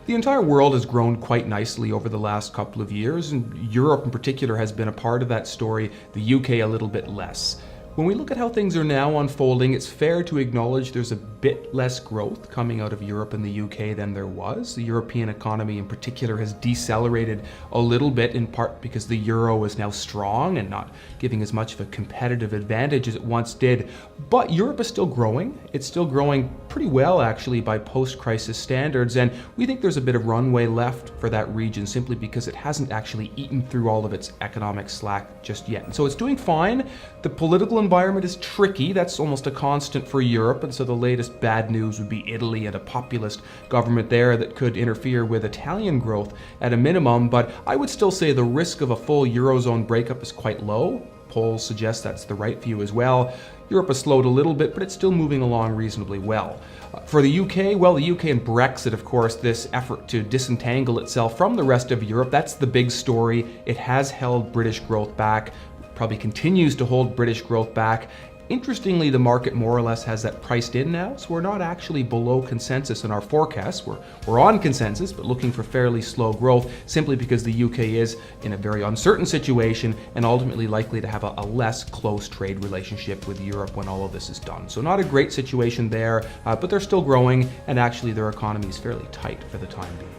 The entire world has grown quite nicely over the last couple of years, and Europe in particular has been a part of that story, the UK a little bit less. When we look at how things are now unfolding, it's fair to acknowledge there's a bit less growth coming out of Europe and the UK than there was. The European economy in particular has decelerated a little bit, in part because the euro is now strong and not giving as much of a competitive advantage as it once did. But Europe is still growing. It's still growing pretty well, actually, by post-crisis standards, and we think there's a bit of runway left for that region simply because it hasn't actually eaten through all of its economic slack just yet. And so it's doing fine. The political environment is tricky. That's almost a constant for Europe, and so the latest bad news would be Italy and a populist government there that could interfere with Italian growth at a minimum, but I would still say the risk of a full Eurozone breakup is quite low. Polls suggest that's the right view as well. Europe has slowed a little bit, but it's still moving along reasonably well. For the UK, well, the UK and Brexit, of course, this effort to disentangle itself from the rest of Europe, that's the big story. It has held British growth back, probably continues to hold British growth back. Interestingly, the market more or less has that priced in now, so we're not actually below consensus in our forecasts. We're on consensus, but looking for fairly slow growth, simply because the UK is in a very uncertain situation and ultimately likely to have a less close trade relationship with Europe when all of this is done. So not a great situation there, but they're still growing, and actually their economy is fairly tight for the time being.